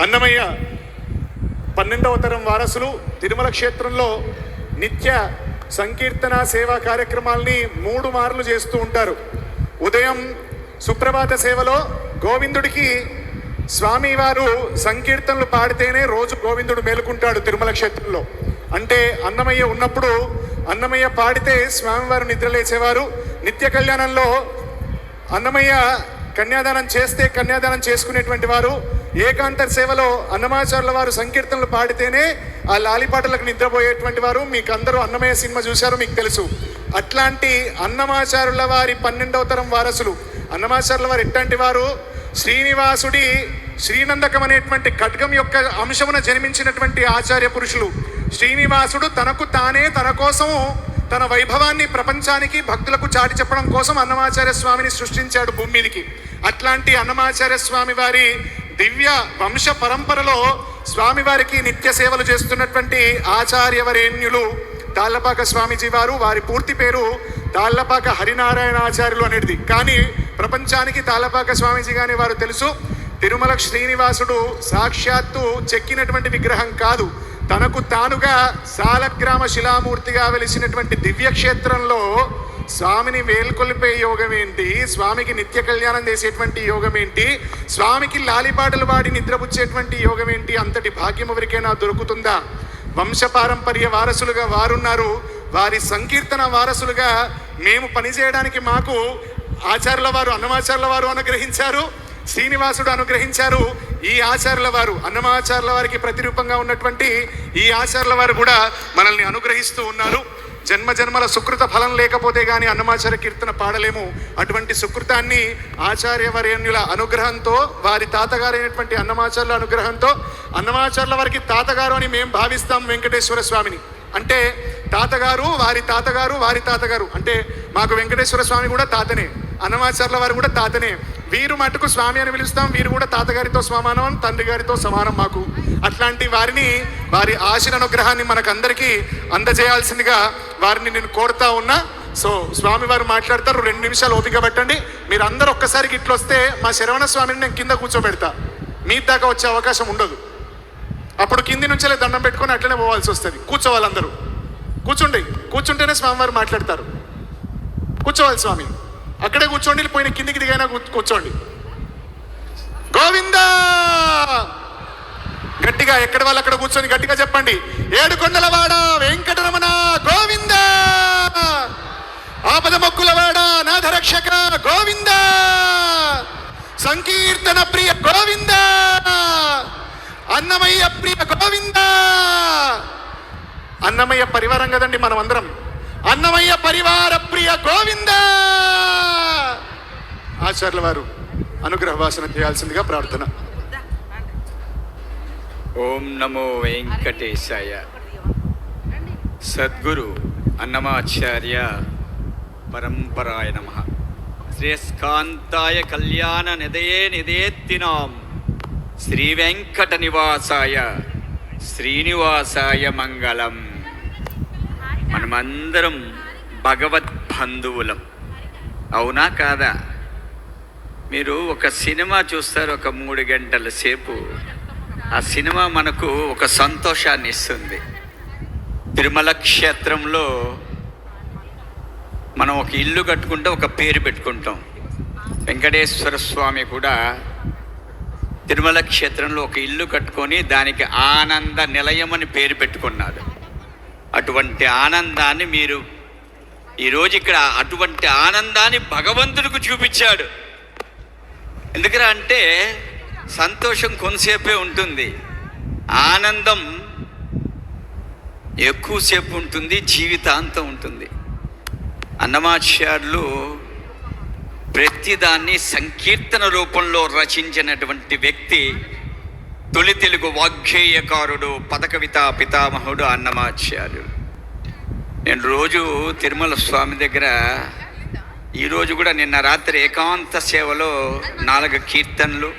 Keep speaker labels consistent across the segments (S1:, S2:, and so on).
S1: అన్నమయ్య 12వ తరం వారసులు తిరుమల క్షేత్రంలో నిత్య సంకీర్తన సేవా కార్యక్రమాల్ని 3 మార్లు చేస్తూ ఉంటారు. ఉదయం సుప్రభాత సేవలో గోవిందుడికి స్వామివారు సంకీర్తనలు పాడితేనే రోజు గోవిందుడు మేలుకుంటాడు తిరుమల క్షేత్రంలో. అంటే అన్నమయ్య ఉన్నప్పుడు అన్నమయ్య పాడితే స్వామివారు నిద్రలేసేవారు. నిత్య కళ్యాణంలో అన్నమయ్య కన్యాదానం చేస్తే కన్యాదానం చేసుకునేటువంటి వారు. ఏకాంత సేవలో అన్నమాచార్యుల వారు సంకీర్తనలు పాడితేనే ఆ లాలిపాటలకు నిద్రపోయేటువంటి వారు. మీకు అందరూ అన్నమయ్య సినిమా చూశారు, మీకు తెలుసు. అట్లాంటి అన్నమాచార్యుల వారి 12వ తరం వారసులు. అన్నమాచార్యుల వారు ఎట్లాంటి వారు? శ్రీనివాసుడి శ్రీనందకం అనేటువంటి ఖడ్గం యొక్క అంశమున జన్మించినటువంటి ఆచార్య పురుషులు. శ్రీనివాసుడు తనకు తానే తన కోసము తన వైభవాన్ని ప్రపంచానికి భక్తులకు చాటి చెప్పడం కోసం అన్నమాచార్య స్వామిని సృష్టించాడు భూమి మీదికి. అట్లాంటి అన్నమాచార్య స్వామి వారి దివ్య వంశ పరంపరలో స్వామివారికి నిత్య సేవలు చేస్తున్నటువంటి ఆచార్యవరేణ్యులు తాళ్లపాక స్వామీజీ వారు. వారి పూర్తి పేరు తాళ్లపాక హరినారాయణాచార్యులు అనేది. కానీ ప్రపంచానికి తాళ్లపాక స్వామీజీ గాని వారు తెలుసు. తిరుమల శ్రీనివాసుడు సాక్షాత్తు చెక్కినటువంటి విగ్రహం కాదు, తనకు తానుగా సాలగ్రామ శిలామూర్తిగా వెలిసినటువంటి దివ్యక్షేత్రంలో స్వామిని వేల్కొల్పే యోగం ఏంటి, స్వామికి నిత్య కళ్యాణం చేసేటువంటి యోగం ఏంటి, స్వామికి లాలిపాటలు పాడి నిద్రపుచ్చేటువంటి యోగం ఏంటి? అంతటి భాగ్యం ఎవరికైనా దొరుకుతుందా? వంశపారంపర్య వారసులుగా వారున్నారు. వారి సంకీర్తన వారసులుగా మేము పనిచేయడానికి మాకు ఆచార్యుల వారు అన్నమాచార్యుల వారు అనుగ్రహించారు, శ్రీనివాసుడు అనుగ్రహించారు. ఈ ఆచార్యుల వారు అన్నమాచార్యుల వారికి ప్రతిరూపంగా ఉన్నటువంటి ఈ ఆచార్యుల వారు కూడా మనల్ని అనుగ్రహిస్తూ ఉన్నారు. జన్మ జన్మల సుకృత ఫలం లేకపోతే కానీ అన్నమాచార్య కీర్తన పాడలేము. అటువంటి సుకృతాన్ని ఆచార్యవరేణ్యుల అనుగ్రహంతో, వారి తాతగారైనటువంటి అన్నమాచార్యుల అనుగ్రహంతో, అన్నమాచార్యుల వారికి తాతగారు అని మేము భావిస్తాం వెంకటేశ్వర స్వామిని. అంటే తాతగారు, వారి తాతగారు, వారి తాతగారు అంటే మాకు వెంకటేశ్వర స్వామి కూడా తాతనే, అన్నమాచార్యుల వారు కూడా తాతనే. వీరు మటుకు స్వామి అని పిలుస్తాం, వీరు కూడా తాతగారితో సమానం, తండ్రి గారితో సమానం మాకు. అట్లాంటి వారిని, వారి ఆశీర్ అనుగ్రహాన్ని మనకందరికీ అందజేయాల్సిందిగా వారిని నేను కోరుతా ఉన్నా. సో స్వామి వారు మాట్లాడతారు, 2 నిమిషాలు ఓపిక పట్టండి. మీరు అందరూ ఒక్కసారికి ఇట్లా వస్తే మా శరవణ స్వామిని నేను కింద కూర్చోబెడతా, మీ దాకా వచ్చే అవకాశం ఉండదు. అప్పుడు కింది నుంచే దండం పెట్టుకొని అట్లనే పోవాల్సి వస్తుంది. కూర్చోవాలందరూ, కూర్చుంటేనే స్వామివారు మాట్లాడతారు. కూర్చోవాలి స్వామి, అక్కడే కూర్చోండి, పోయిన కిందికి దిగైనా కూర్చోండి. గోవిందా గట్టిగా ఎక్కడ వాళ్ళు అక్కడ కూర్చొని గట్టిగా చెప్పండి. ఏడుకొండలవాడ వెంకటరమణ గోవిందా, ఆపద మొక్కులవాడ నాథరక్షక గోవిందా, సంకీర్తన ప్రియ గోవిందా, అన్నమయ్య ప్రియ గోవిందా. అన్నమయ్య పరివారం కదండి మనం అందరం. అన్నమయ్య పరివార ప్రియ గోవిందా. ఆచార్యుల వారు అనుగ్రహ భాషణ చేయాల్సిందిగా ప్రార్థన.
S2: ఓం నమో వెంకటేశాయ. సద్గురు అన్నమాచార్య పరంపరాయ నమః. శ్రేయస్కాంతాయ కళ్యాణ నిదయే నిదేత్తినాం శ్రీ వెంకట నివాసాయ శ్రీనివాసాయ మంగళం. మనమందరం భగవద్బంధువులం, అవునా కాదా? మీరు ఒక సినిమా చూస్తారు, ఒక 3 గంటల సేపు. ఆ సినిమా మనకు ఒక సంతోషాన్ని ఇస్తుంది. తిరుమల క్షేత్రంలో మనం ఒక ఇల్లు కట్టుకుంటే ఒక పేరు పెట్టుకుంటాం. వెంకటేశ్వర స్వామి కూడా తిరుమల క్షేత్రంలో ఒక ఇల్లు కట్టుకొని దానికి ఆనంద నిలయం అని పేరు పెట్టుకున్నాడు. అటువంటి ఆనందాన్ని మీరు ఈరోజు ఇక్కడ అటువంటి ఆనందాన్ని భగవంతుడికి చూపించాడు. ఎందుకరా అంటే సంతోషం కొంతసేపే ఉంటుంది, ఆనందం ఎక్కువసేపు ఉంటుంది, జీవితాంతం ఉంటుంది. అన్నమాచార్యులు ప్రతిదాన్ని సంకీర్తన రూపంలో రచించినటువంటి వ్యక్తి. తొలి తెలుగు వాగ్గేయకారుడు, పదకవిత పితామహుడు అన్నమాచార్యులు. నేను రోజు తిరుమల స్వామి దగ్గర, ఈరోజు కూడా నిన్న రాత్రి ఏకాంత సేవలో 4 కీర్తనలు,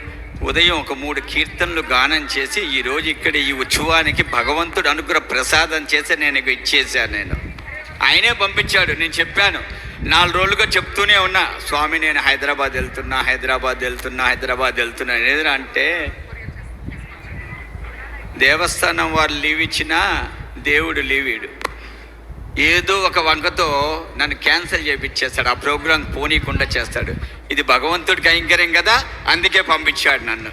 S2: ఉదయం ఒక 3 కీర్తనలు గానం చేసి ఈరోజు ఇక్కడ ఈ ఉత్సవానికి భగవంతుడు అనుగ్రహ ప్రసాదం చేసి నేను ఇచ్చేసాను. ఆయనే పంపించాడు. నేను చెప్పాను, 4 రోజులుగా చెప్తూనే ఉన్నా, స్వామి నేను హైదరాబాద్ వెళ్తున్నా ఏదైనా అంటే దేవస్థానం వారు లీవ్ ఇచ్చినా దేవుడు లీవీడు. ఏదో ఒక వంకతో నన్ను క్యాన్సిల్ చేయించేస్తాడు, ఆ ప్రోగ్రాం పోనీకుండా చేస్తాడు. ఇది భగవంతుడికి కైంకర్యం కదా, అందుకే పంపించాడు నన్ను.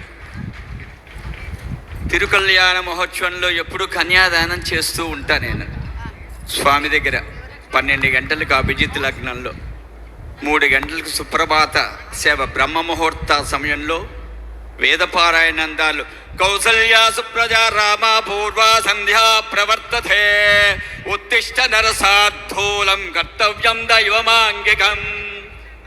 S2: తిరుకల్యాణ మహోత్సవంలో ఎప్పుడు కన్యాదానం చేస్తూ ఉంటా నేను స్వామి దగ్గర. 12 గంటలకు అభిజిత్ లగ్నంలో, 3 గంటలకు సుప్రభాత సేవ, బ్రహ్మ ముహూర్త సమయంలో వేదపారాయణందాలు. కౌసల్యా సుప్రజా రామ పూర్వా సంధ్యా ప్రవర్తతే ఉత్తిష్ట నరసార్థూలం కర్తవ్యం దైవమాంగికం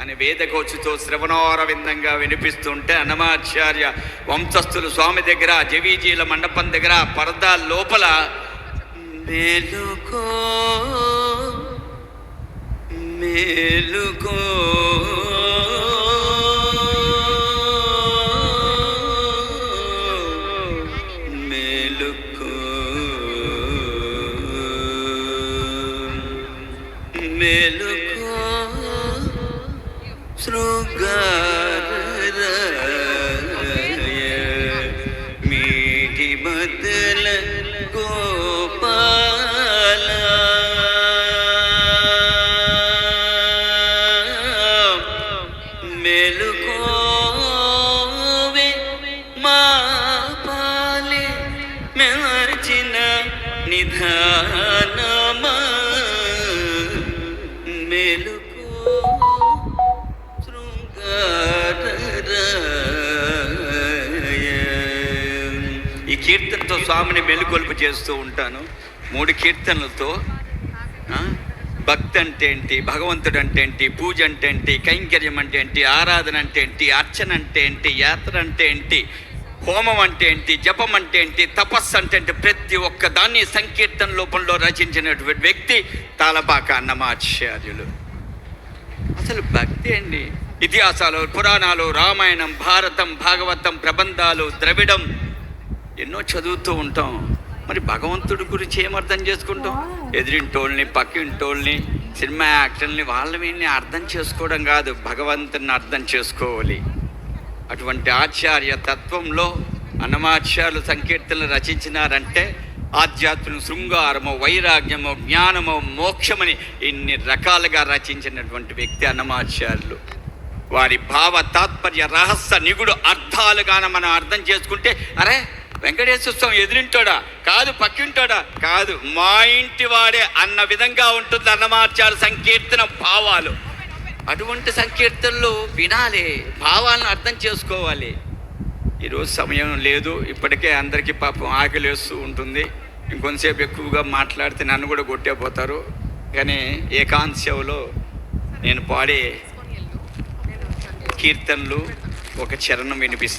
S2: అని వేదకోచుతో శ్రవణోరవిందంగా వినిపిస్తుంటే అన్నమాచార్య వంశస్థులు స్వామి దగ్గర జవీజీల మండపం దగ్గర పరదా లోపల మేలుకో మేలుకో మేలుకో మేలుకో శృంగార మీటి మద్దల గోపాల మెలుకోవే మా పాలే మెర్చిన నిధానమా మెలుకో ఈ కీర్తనతో స్వామిని మెలుకొల్పు చేస్తూ ఉంటాను. 3 కీర్తనలతో భక్తి అంటే ఏంటి, భగవంతుడు అంటే ఏంటి, పూజ అంటే ఏంటి, కైంకర్యం అంటే ఏంటి, ఆరాధన అంటే ఏంటి, అర్చన అంటే ఏంటి, యాత్ర అంటే ఏంటి, హోమం అంటే ఏంటి, జపం అంటే ఏంటి, తపస్సు అంటే ఏంటి, ప్రతి ఒక్క దాన్ని సంకీర్తన రూపంలో రచించినటువంటి వ్యక్తి తాళపాక అన్నమాచార్యులు. అసలు భక్తి అండి. ఇతిహాసాలు, పురాణాలు, రామాయణం, భారతం, భాగవతం, ప్రబంధాలు, ద్రవిడం ఎన్నో చదువుతూ ఉంటాం. మరి భగవంతుడి గురించి ఏమర్థం చేసుకుంటాం? ఎదిరింటోళ్ళని, పక్కింటోళ్ళని, సినిమా యాక్టర్ని, వాళ్ళ వీళ్ళని అర్థం చేసుకోవడం కాదు, భగవంతుని అర్థం చేసుకోవాలి. అటువంటి ఆచార్య తత్వంలో అన్నమాచార్యులు సంకీర్తనలు రచించినారంటే ఆధ్యాత్మిక శృంగారమో, వైరాగ్యమో, జ్ఞానమో, మోక్షమని ఇన్ని రకాలుగా రచించినటువంటి వ్యక్తి అన్నమాచార్యులు. వారి భావ తాత్పర్య రహస్య నిగుడు అర్థాలుగాన మనం అర్థం చేసుకుంటే, అరే వెంకటేశ్వర స్వామి ఎదురింటాడా కాదు, పక్కింటాడా కాదు, మా ఇంటి వాడే అన్న విధంగా ఉంటుంది అన్నమాచార్య సంకీర్తన భావాలు. అటువంటి సంకీర్తనలు వినాలి, భావాలను అర్థం చేసుకోవాలి. ఈరోజు సమయం లేదు, ఇప్పటికే అందరికీ పాపం ఆకలి వేస్తూ ఉంటుంది. ఇంకొంతసేపు ఎక్కువగా మాట్లాడితే నన్ను కూడా కొట్టేపోతారు. కానీ ఏకాంత సేవలో నేను పాడే కీర్తనలు ఒక చరణం వినిపిస్తాను.